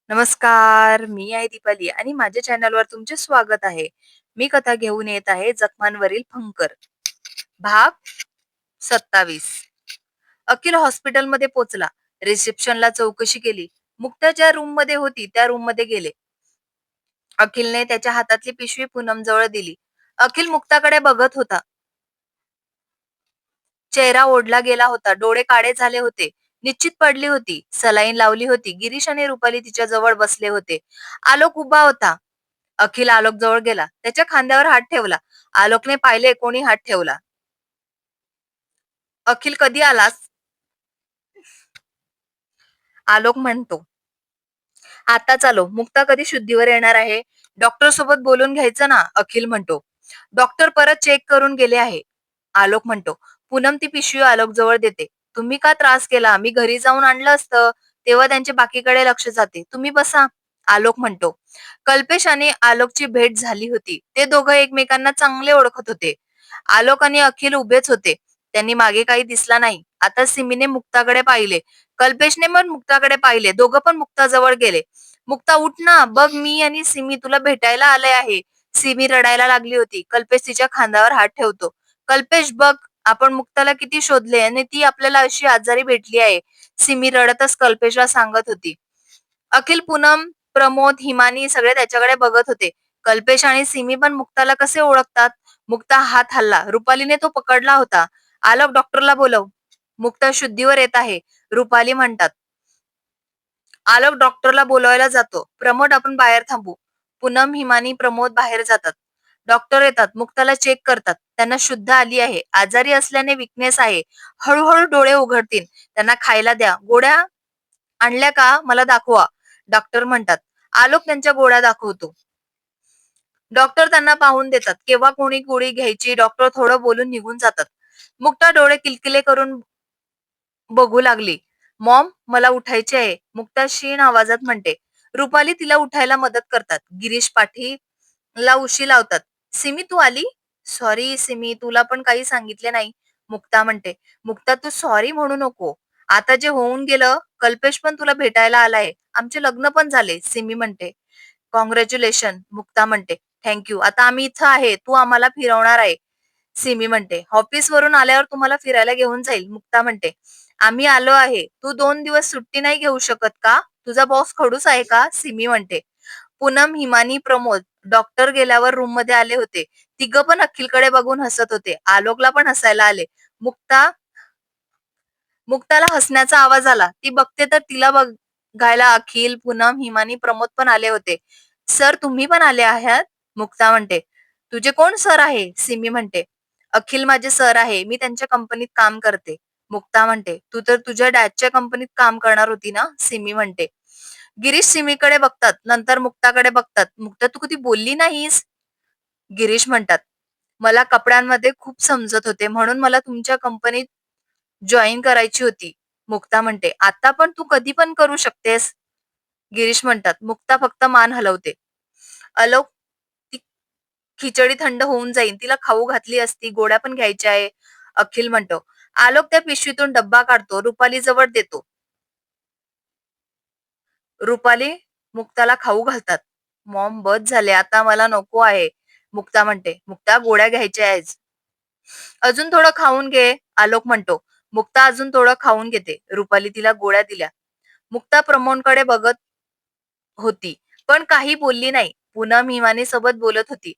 नमस्कार, मी आहे दीपाली आणि माझ्या चॅनलवर तुमचे स्वागत आहे. मी कथा घेऊन येत आहे जखमांवरील फंकर, भाग 27. अखिल हॉस्पिटलमध्ये पोहोचला. रिसेप्शनला चौकशी केली. मुक्ता ज्या रूम मध्ये होती त्या रूम मध्ये गेले. अखिलने त्याच्या हातातली पिशवी पूनम जवळ दिली. अखिल मुक्ताकडे बघत होता. चेहरा ओढला गेला होता. डोळे काळे झाले होते. निश्चित पडली होती. सलाईन लावली होती. गिरीश आणि रुपाली तिच्या जवळ बसले होते. आलोक उभा होता. अखिल आलोक जवळ गेला. त्याच्या खांद्यावर हात ठेवला. आलोकने पाहिले कोणी हात ठेवला. अखिल कधी आलास? आलोक म्हणतो. आताच आलो. मुक्ता कधी शुद्धीवर येणार आहे? डॉक्टर सोबत बोलून घ्यायचं ना, अखिल म्हणतो. डॉक्टर परत चेक करून गेले आहे, आलोक म्हणतो. पूनम ती पिशवी आलोक जवळ देते. तुम्ही का त्रास केला? मी घरी जाऊन आणलं असतं. तेव्हा त्यांचे बाकीकडे लक्ष जाते. तुम्ही बसा, आलोक म्हणतो. कल्पेश आणि आलोकची भेट झाली होती. ते दोघं एकमेकांना चांगले ओळखत होते. आलोक आणि अखिल उभेच होते. त्यांनी मागे काही दिसला नाही. आता सिमीने मुक्ताकडे पाहिले. कल्पेशने पण मुक्ताकडे पाहिले. दोघं पण मुक्ताजवळ गेले. मुक्ता उठ ना, बघ मी आणि सिमी तुला भेटायला आले आहे. सिमी रडायला लागली होती. कल्पेश तिच्या खांद्यावर हात ठेवतो. कल्पेश बघ, आपण मुक्ताला किती शोधले आणि ती आपल्याला अशी आजारी भेटली आहे. सिमी रडतच कल्पेशला सांगत होती. अखिल, पूनम, प्रमोद, हिमानी सगळे त्याच्याकडे बघत होते. कल्पेश आणि सिमी पण मुक्ताला कसे ओळखतात? मुक्ता हात हल्ला. रुपालीने तो पकडला होता. आलोक, डॉक्टरला बोलव. मुक्ता शुद्धीवर येत आहे, रुपाली म्हणतात. आलोक डॉक्टरला बोलवायला जातो. प्रमोद, आपण बाहेर थांबू. पूनम, हिमानी, प्रमोद बाहेर जातात. डॉक्टर येतात. मुक्ताला चेक करतात. त्यांना शुद्ध आली आहे. आजारी असल्याने विकनेस आहे. हळूहळू डोळे उघडतील. त्यांना खायला द्या. गोळ्या आणल्या का? मला दाखवा, डॉक्टर म्हणतात. आलोक त्यांच्या गोळ्या दाखवतो. डॉक्टर त्यांना पाहून देतात. केव्हा कोणी गोळी घ्यायची, डॉक्टर थोडं बोलून निघून जातात. मुक्ता डोळे किलकिले करून बघू लागली. मॉम, मला उठायचे आहे, मुक्ता क्षीण आवाजात म्हणते. रुपाली तिला उठायला मदत करतात. गिरीश पाठीला उशी लावतात. सिमी, तू आली? सॉरी सिमी, तुला पण काही सांगितले नाही, मुक्ता म्हणते. मुक्ता, तू सॉरी म्हणू नको. आता जे होऊन गेलं, कल्पेश पण तुला भेटायला आलाय. आमचे लग्न पण झाले, सिमी म्हणते. कॉंग्रॅच्युलेशन, मुक्ता म्हणते. थँक्यू. आता आम्ही इथं आहे, तू आम्हाला फिरवणार आहे, सिमी म्हणते. ऑफिस वरून आल्यावर तुम्हाला फिरायला घेऊन जाईल, मुक्ता म्हणते. आम्ही आलो आहे. तू 2 दिवस सुट्टी नाही घेऊ शकत का? तुझा बॉस खडूस आहे का? सिमी म्हणते. पूनम, हिमानी, प्रमोद डॉक्टर गेल्यावर रूम मध्ये आले होते. तिघ पण अखिलकडे बघून हसत होते. आलोकला पण हसायला आले. मुक्ता मुक्ताला हसण्याचा आवाज आला. ती बघते तर तिला बघायला अखिल, पूनम, हिमानी, प्रमोद पण आले होते. सर, तुम्ही पण आले आहात? मुक्ता म्हणते. तुझे कोण सर आहे? सिमी म्हणते. अखिल माझे सर आहे. मी त्यांच्या कंपनीत काम करते, मुक्ता म्हणते. तू तर तुझ्या डॅडच्या कंपनीत काम करणार होती ना, सिमी म्हणते. गिरीश सिमीकडे बघतात, नंतर मुक्ताकडे बघतात. मुक्ता, तू कधी बोलली नाहीस, गिरीश म्हणतात. मला कपड्यांमध्ये खूप समजत होते, म्हणून मला तुमच्या कंपनीत जॉईन करायची होती, मुक्ता म्हणते. आता पण तू कधी पण करू शकतेस, गिरीश म्हणतात. मुक्ता फक्त मान हलवते. आलोक, ती खिचडी थंड होऊन जाईल, तिला खाऊ घातली असती, गोळ्या पण घ्यायच्या आहे, अखिल म्हणतो. आलोक त्या पिशवीतून डब्बा काढतो. रुपाली जवळ देतो. रुपाली मुक्ताला खाऊ घालतात. मॉम, बस झाले, आता मला नको आहे, मुक्ता म्हणते. मुक्ता, गोळ्या घ्यायच्या आहेत. अजून थोडं खाऊन घे, आलोक म्हणतो. मुक्ता अजून थोडं खाऊन घेते. रुपाली तिला गोळ्या दिल्या. मुक्ता प्रमोदकडे बघत होती, पण काही बोलली नाही. पूनम हिमानी सोबत बोलत होती.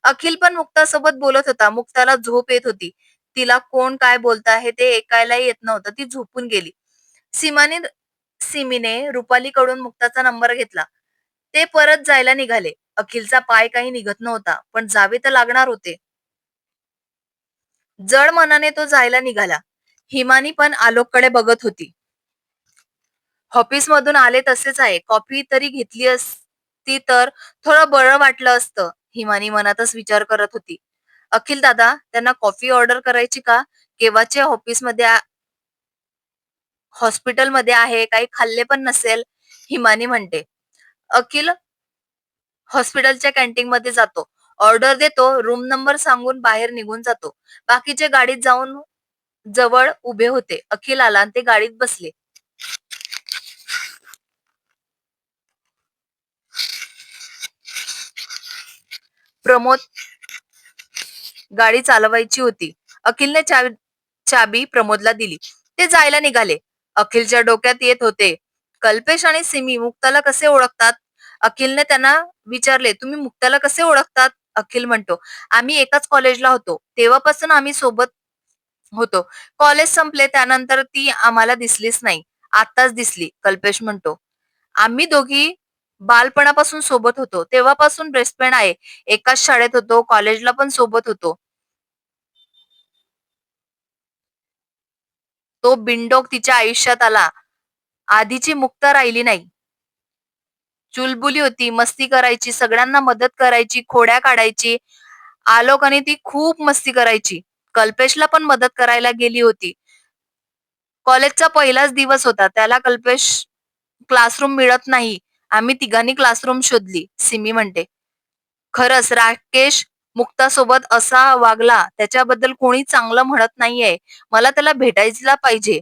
अखिल पण मुक्ता सोबत बोलत होता. मुक्ताला झोप येत होती. तिला कोण काय बोलत आहे ते ऐकायलाही येत नव्हतं. ती झोपून गेली. सीमाने सिमीने रुपालीकडून मुक्ताचा नंबर घेतला. ते परत जायला निघाले. अखिलचा पाय काही निघत नव्हता, पण जावे तर लागणार होते. जड मनाने तो जायला निघाला. हिमानी पण आलोककडे बघत होती. ऑफिस मधून आले तसेच आहे. कॉफी तरी घेतली असती तर थोडं बरं वाटलं असतं, हिमानी मनातच विचार करत होती. अखिल दादा, त्यांना कॉफी ऑर्डर करायची का? केव्हाचे ऑफिसमध्ये हॉस्पिटलमध्ये आहे, काही खाल्ले पण नसेल, हिमानी म्हणते. अखिल हॉस्पिटलच्या कॅन्टीन मध्ये जातो. ऑर्डर देतो. रूम नंबर सांगून बाहेर निघून जातो. बाकीचे गाडीत जाऊन जवळ उभे होते. अखिल आला आणि ते गाडीत बसले. प्रमोद गाडी चालवायची होती. अखिलने चाबी प्रमोदला दिली. ते जायला निघाले. अखिलच्या डोक्यात येत होते, कल्पेश आणि सिमी मुक्ताला कसे ओळखतात? अखिलने त्यांना विचारले, तुम्ही मुक्ताला कसे ओळखतात? अखिल म्हणतो, आम्ही एकाच कॉलेजला होतो. तेव्हापासून आम्ही सोबत होतो. कॉलेज संपले त्यानंतर ती आम्हाला दिसलीच नाही. आत्ताच दिसली. कल्पेश म्हणतो, आम्ही दोघी बालपणापासून सोबत होतो. तेव्हापासून बेस्ट फ्रेंड आहे. एकाच शाळेत होतो, कॉलेजला पण सोबत होतो. तो बिनडोक तिच्या आयुष्यात आला. आधीची मुक्ता राहिली नाही. चुलबुली होती, मस्ती करायची, सगळ्यांना मदत करायची, खोड्या काढायची. आलोक आणि ती खूप मस्ती करायची. कल्पेशला पण मदत करायला गेली होती. कॉलेजचा पहिलाच दिवस होता. त्याला कल्पेश क्लासरूम मिळत नाही. आम्ही तिघांनी क्लासरूम शोधली. सिमी म्हणते, खरंच राकेश मुक्तासोबत असा वागला त्याच्याबद्दल कोणी चांगलं म्हणत नाहीये. मला त्याला भेटायला पाहिजे.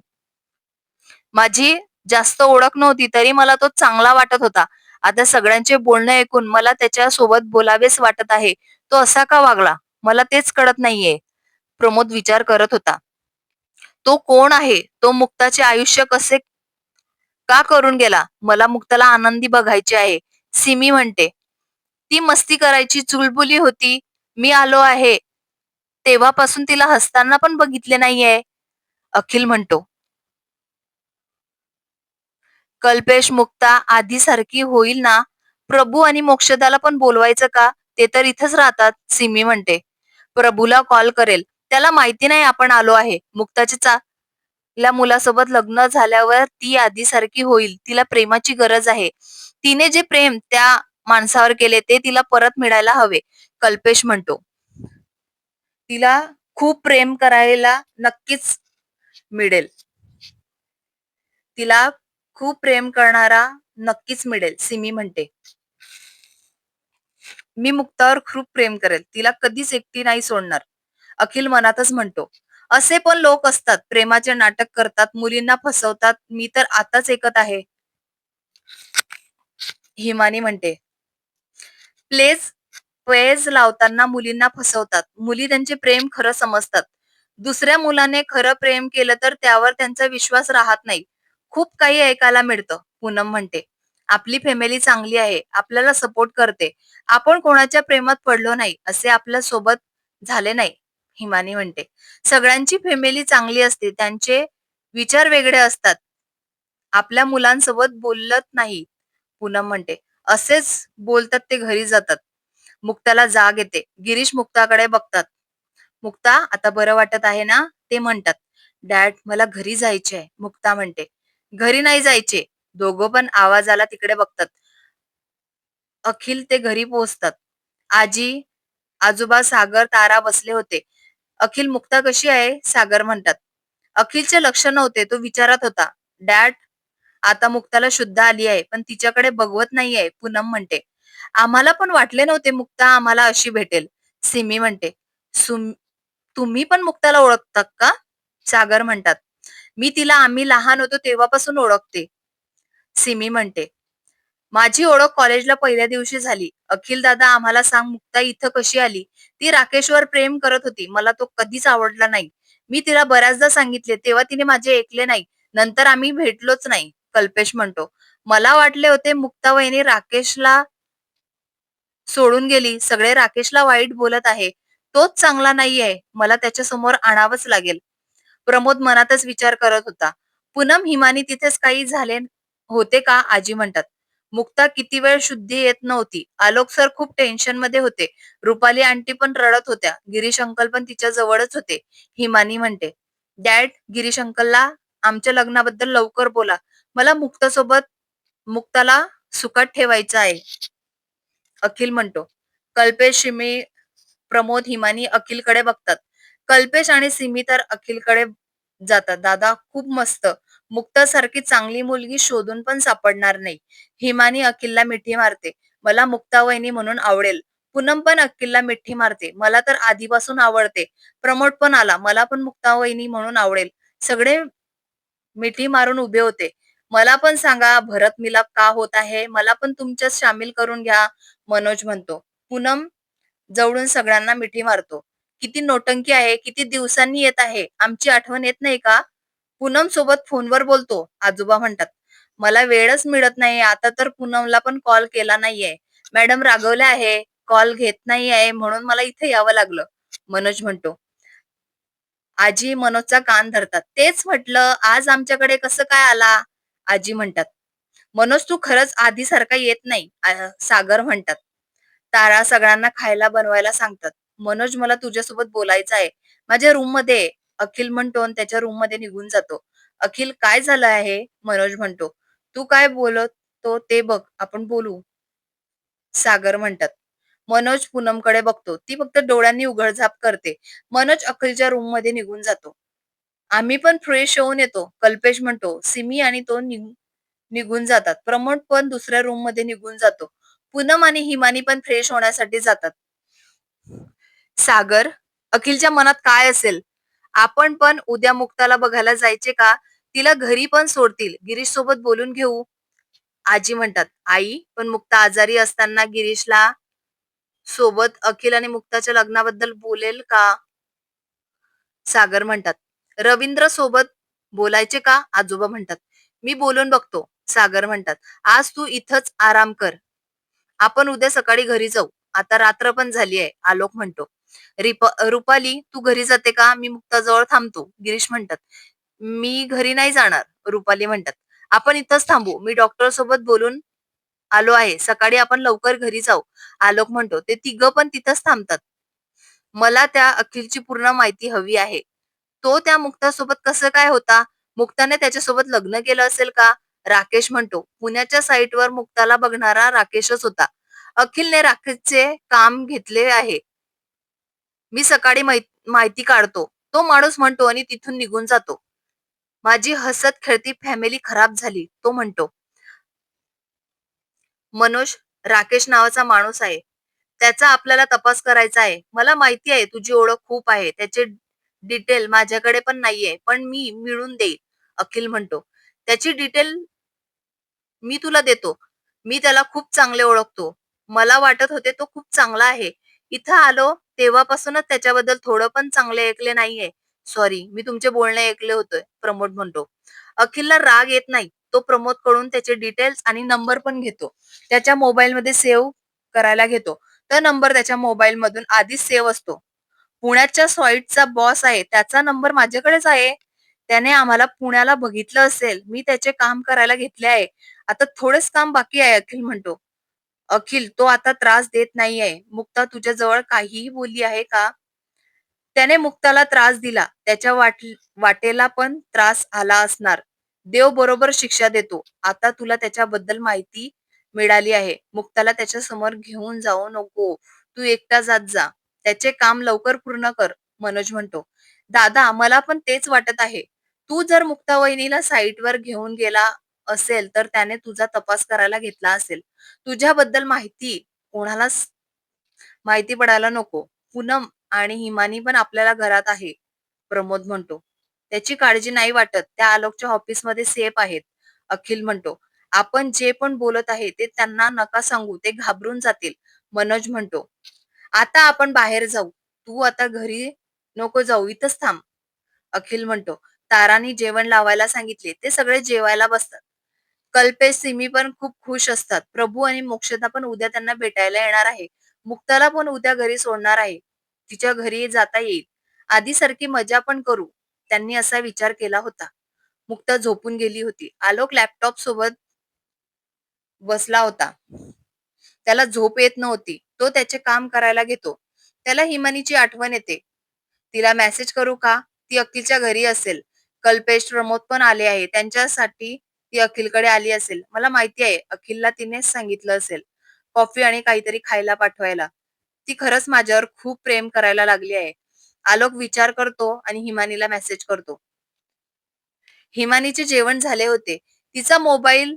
माझी जास्त ओळख नव्हती तरी मला तो चांगला वाटत होता. आता सगळ्यांचे बोलणे ऐकून मला त्याच्या सोबत बोलावेच वाटत आहे. तो असा का वागला? मला तेच कळत नाहीये. प्रमोद विचार करत होता. तो कोण आहे? तो मुक्ताचे आयुष्य कसे का करून गेला? मला मुक्ताला आनंदी बघायचे आहे. सिमी म्हणते, ती मस्ती करायची, चुलबुली होती. मी आलो आहे तेव्हापासून तिला हसताना पण बघितले नाहीये. अखिल म्हणतो, कल्पेश मुक्ता आधीसारखी होईल ना? प्रभू आणि मोक्षदाला पण बोलवायचं का? ते तर इथंच राहतात. सिमी म्हणते, प्रभूला कॉल करेल. त्याला माहिती नाही आपण आलो आहे. मुक्ताच्या चांगल्या मुलासोबत लग्न झाल्यावर ती आधीसारखी होईल. तिला प्रेमाची गरज आहे. तिने जे प्रेम त्या माणसावर केले ते तिला परत मिळायला हवे. कल्पेश म्हणतो, तिला खूप प्रेम करायला नक्कीच मिळेल. तिला खूप प्रेम करणारा नक्कीच मिळेल. सिमी म्हणते, मी मुक्तावर खूप प्रेम करेल. तिला कधीच एकटी नाही सोडणार. अखिल मनातच म्हणतो, असे पण लोक असतात, प्रेमाचे नाटक करतात, मुलींना फसवतात. मी तर आताच ऐकत आहे. हिमानी म्हणते, प्लेज पेज लावताना मुलींना फसवतात. मुली त्यांचे प्रेम खरं समजतात. दुसऱ्या मुलाने खरं प्रेम केलं तर त्यावर त्यांचा विश्वास राहत नाही. खूप काही ऐकायला मिळतं. पूनम म्हणते, आपली फॅमिली चांगली आहे, आपल्याला सपोर्ट करते. आपण कोणाच्या प्रेमात पडलो नाही, असे आपल्या सोबत झाले नाही. हिमानी म्हणते, सगळ्यांची फॅमिली चांगली असते, त्यांचे विचार वेगळे असतात. आपल्या मुलांसोबत बोलत नाही. पूनम म्हणते, असेच बोलतात ते घरी जातात. मुक्ताला जाग येते. गिरीश मुक्ताकडे बघतात. मुक्ता, आता बरं वाटत आहे ना? ते म्हणतात. डॅड, मला घरी जायचे आहे. मुक्ता म्हणते, घरी नाही जायचे. दोघं पण आवाजाला तिकडे बघतात. अखिल ते घरी पोहोचतात. आजी, आजोबा, सागर, तारा बसले होते. अखिल, मुक्ता कशी आहे? सागर म्हणतात. अखिलचे लक्ष नव्हते. तो विचारत होता. डॅड, आता मुक्ताला शुद्ध आली आहे, पण तिच्याकडे बघवत नाहीये. पूनम म्हणते, आम्हाला पण वाटले नव्हते मुक्ता आम्हाला अशी भेटेल. सिमी म्हणते, तुम्ही पण मुक्ताला ओळखतात का? सागर म्हणतात, मी तिला आम्ही लहान होतो तेव्हापासून ओळखते. सिमी म्हणते, माझी ओळख कॉलेजला पहिल्या दिवशी झाली. अखिल दादा, आम्हाला सांग, मुक्ता इथं कशी आली? ती राकेशवर प्रेम करत होती. मला तो कधीच आवडला नाही. मी तिला बऱ्याचदा सांगितले, तेव्हा तिने माझे ऐकले नाही. नंतर आम्ही भेटलोच नाही. कल्पेश म्हणतो, मला वाटले होते मुक्ता वहिनी राकेशला सोडून गेली. सगळे राकेशला वाईट बोलत आहे. तोच चांगला नाहीये. मला त्याच्या समोर आणावंच लागेल. प्रमोद मनातच विचार करत होता. पूनम, हिमानी तिथेच काही झाले होते का? आजी म्हणतात. मुक्ता किती वेळ शुद्धी येत नव्हती. आलोक सर खूप टेन्शन मध्ये होते. रुपाली आंटी पण रडत होत्या. गिरीश अंकल पण तिच्या जवळच होते. हिमानी म्हणते, डॅड, गिरीश अंकलला आमच्या लग्नाबद्दल लवकर बोला. मला मुक्ताला सुखात ठेवायचं आहे. अखिल म्हणतो, कल्पेश, सिमी, प्रमोद, हिमानी अखिलकडे बघतात. कल्पेश आणि सिमी तर अखिलकडे जातात. दादा, खूप मस्त. मुक्ता सारखी चांगली मुलगी शोधून पण सापडणार नाही. हिमानी अखिलला मिठी मारते. मला मुक्ता वहिनी म्हणून आवडेल. पूनम पण अखिलला मिठी मारते. मला तर आधीपासून आवडते. प्रमोद पण आला. मला पण मुक्ता वहिनी म्हणून आवडेल. सगळे मिठी मारून उभे होते. मला पण सांगा, भरत मिलाप का होत आहे? मला पण तुमच्यात सामील करून घ्या. मनोज म्हणतो. पूनम जवळून सगळ्यांना मिठी मारतो. किती नौटंकी आहे, किती दिवसांनी येत आहे. आमची आठवण येत नाही का? पूनम सोबत फोनवर बोलतो, आजोबा म्हणतात. मला वेळच मिळत नाही. आता तर पूनमला पण कॉल केला नाहीये. मॅडम रागवल्या आहे. कॉल घेत नाही आहे म्हणून मला इथे यावं लागलं. मनोज म्हणतो. आजी मनोजचा कान धरतात. तेच म्हटलं आज आमच्याकडे कसं काय आला? आजी म्हणतात. मनोज तू खरंच आधीसारखा येत नाही. सागर म्हणतात. तारा सगळ्यांना खायला बनवायला सांगतात. मनोज मला तुझ्यासोबत बोलायचं आहे. माझ्या रूम मध्ये ये. अखिल म्हणतो आणि त्याच्या रूम मध्ये निघून जातो. अखिल काय झालं आहे? मनोज म्हणतो. तू काय बोलतो ते बघ, आपण बोलू. सागर म्हणतात. मनोज पूनमकडे बघतो. ती फक्त डोळ्यांनी उघडझाप करते. मनोज अखिलच्या रूम मध्ये निघून जातो. आम्ही पण फ्रेश होऊन येतो. कल्पेश म्हणतो. सिमी आणि तो निघून जातात. प्रमोद पण दुसऱ्या रूम मध्ये निघून जातो. पूनम आणि हिमानी पण फ्रेश होण्यासाठी जातात. सागर, अखिलच्या मनात काय असेल? आपण पण उद्या मुक्ताला बघायला जायचे का? तिला घरी पण सोडतील. गिरीश सोबत बोलून घेऊ. आजी म्हणतात, आई पण मुक्ता आजारी असताना गिरीशला सोबत अखिल आणि मुक्ताच्या लग्नाबद्दल बोलेल का? सागर म्हणतात, रवींद्र सोबत बोलायचे का? आजोबा म्हणतात, मी बोलून बघतो. सागर म्हणतात, आज तू इथंच आराम कर. आपण उद्या सकाळी घरी जाऊ. आता रात्र पण झाली आहे. आलोक म्हणतो. रुपाली तू घरी जाते का? मी मुक्ताजवळ थांबतो. गिरीश म्हणतात, मी घरी नाही जाणार. रुपाली म्हणतात, आपण इथंच थांबू. मी डॉक्टर सोबत बोलून आलो आहे. सकाळी आपण लवकर घरी जाऊ. आलोक म्हणतो. ते तिघं पण तिथंच थांबतात. मला त्या अखिलची पूर्ण माहिती हवी आहे. तो त्या मुक्तासोबत कसं काय होता? मुक्ताने त्याच्यासोबत लग्न केलं असेल का? राकेश म्हणतो. पुण्याच्या साईटवर मुक्ताला बघणारा राकेशच होता. अखिलने राकेशचे काम घेतले आहे. मी सकाळी माहिती काढतो. तो माणूस म्हणतो आणि तिथून निघून जातो. माझी हसत खेळती फॅमिली खराब झाली. तो म्हणतो. मनोज, राकेश नावाचा माणूस आहे. त्याचा आपल्याला तपास करायचा आहे. मला माहिती आहे तुझी ओळख खूप आहे. त्याचे डिटेल माझ्याकडे पण नाहीये. पण मी मिळून देईल. अखिल म्हणतो. त्याची डिटेल मी तुला देतो. मी त्याला खूप चांगले ओळखतो. मला वाटत होते तो खूप चांगला आहे. इथं आलो तेव्हापासूनच त्याच्याबद्दल थोडं पण चांगले ऐकले नाहीये. सॉरी, मी तुमचे बोलणे ऐकले होते. प्रमोद म्हणतो. अखिलला राग येत नाही. तो प्रमोद कडून त्याचे डिटेल्स आणि नंबर पण घेतो. त्याच्या मोबाईलमध्ये सेव्ह करायला घेतो. तो नंबर त्याच्या मोबाईल मधून आधीच सेव्ह असतो. पुण्याच्या साईटचा बॉस आहे. त्याचा नंबर माझ्याकडेच आहे. त्याने आम्हाला पुण्याला बघितलं असेल. मी त्याचे काम करायला घेतले आहे. आता थोडेच काम बाकी आहे. अखिल म्हणतो. अखिल तो आता त्रास देत नाहीये. मुक्ता तुझ्या जवळ काहीही बोलली आहे का? त्याने मुक्ताला त्रास दिला. त्याच्या वाटेला पण त्रास आला असणार. देव बरोबर शिक्षा देतो. आता तुला त्याच्याबद्दल माहिती मिळाली आहे. मुक्ताला त्याच्या समोर घेऊन जाऊ नको. तू एकटा जात जा. त्याचे काम लवकर पूर्ण कर. मनोज म्हणतो. दादा मला पण तेच वाटत आहे. तू जर मुक्ता वहिनीला साईटवर घेऊन गेला असेल तर त्याने तुझा तपास करायला घेतला असेल. तुझ्याबद्दल कोणालाच माहिती पडायला नको. पूनम आणि हिमानी पण आपल्याला घरात आहे. प्रमोद म्हणतो. त्याची काळजी नाही वाटत. त्या आलोकच्या ऑफिसमध्ये सेफ आहेत. अखिल म्हणतो. आपण जे पण बोलत आहे ते त्यांना नका सांगू. ते घाबरून जातील. मनोज म्हणतो. आता आपण बाहेर जाऊ. तू आता घरी नको जाऊ. इथंच थांब. अखिल म्हणतो. तारांनी जेवण लावायला सांगितले. ते सगळे जेवायला बसतात. कल्पेश सिमी पण खूप खुश असतात. प्रभू आणि मोक्षदा पण उद्या त्यांना भेटायला येणार आहे. मुक्ताला पण उद्या घरी सोडणार आहे. तिच्या घरी जाता येईल. आधीसारखी मजा पण करू. त्यांनी असा विचार केला होता. मुक्ता झोपून गेली होती. आलोक लॅपटॉप सोबत बसला होता. त्याला झोप येत नव्हती. तो त्याचे काम करायला घेतो. त्याला हिमानीची आठवण येते. तिला मेसेज करू का? ती अखिलच्या घरी असेल. कल्पेश प्रमोद पण आले आहे. त्यांच्यासाठी ती अखिलकडे आली असेल. मला माहिती आहे अखिलला तिनेच सांगितलं असेल. कॉफी आणि काहीतरी खायला पाठवायला. ती खरंच माझ्यावर खूप प्रेम करायला लागली आहे. आलोक विचार करतो आणि हिमानीला मेसेज करतो. हिमानीचे जेवण झाले होते. तिचा मोबाईल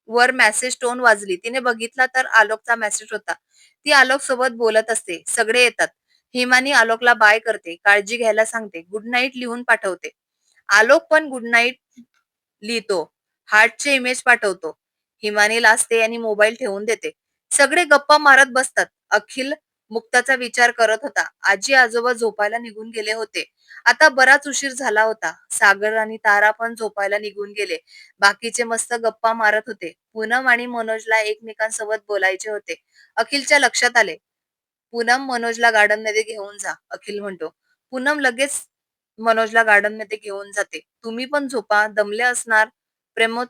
वर मेसेज टोन वाजली. तिने बघितला तर आलोकचा मेसेज होता. ती आलोक सोबत बोलत असते. सगळे येतात. हिमानी आलोकला बाय करते. काळजी घ्यायला सांगते. गुड नाईट लिहून पाठवते. आलोक पण गुड नाईट लिहितो. हार्टचे इमेज पाठवतो. हिमानी लाजते आणि मोबाईल ठेवून देते. सगळे गप्पा मारत बसतात. अखिल मुक्ताचा विचार करत होता. आजी-आजोबा झोपायला निघून गेले होते. आता बराच उशीर झाला होता. सागर आणि तारा पण झोपायला निघून गेले. बाकीचे मस्त गप्पा मारत होते. पूनम आणि मनोजला एकमेकांसोबत बोलायचे होते. अखिलच्या लक्षात आले. पूनम मनोजला गार्डनमध्ये घेऊन जा, अखिल म्हणतो. पूनम लगेच मनोजला गार्डनमध्ये घेऊन जाते. तुम्ही पण झोपा, दमले असणार. प्रमोद,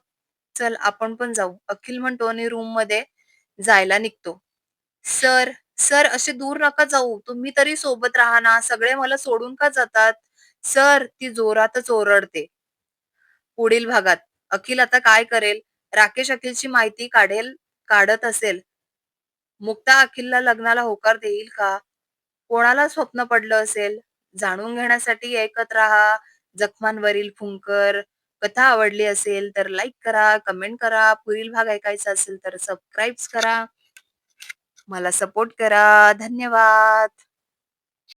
चल आपण पण जाऊ, अखिल म्हणतो आणि रूम मध्ये जायला निघतो. सर, सर असे दूर नका जाऊ. तुम्ही तरी सोबत राहा ना. सगळे मला सोडून का जातात? सर, ती जोरातच ओरडते. पुढील भागात अखिल आता काय करेल? राकेश अखिलची माहिती काढत असेल. मुक्ता अखिलला लग्नाला होकार देईल का? कोणाला स्वप्न पडलं असेल? जाणून घेण्यासाठी ऐकत राहा जखमांवरील फुंकर. कथा आवडली असेल तर लाईक करा, कमेंट करा. पुढील भाग ऐकायचा असेल तर सबस्क्राईब करा. मला सपोर्ट करा. धन्यवाद.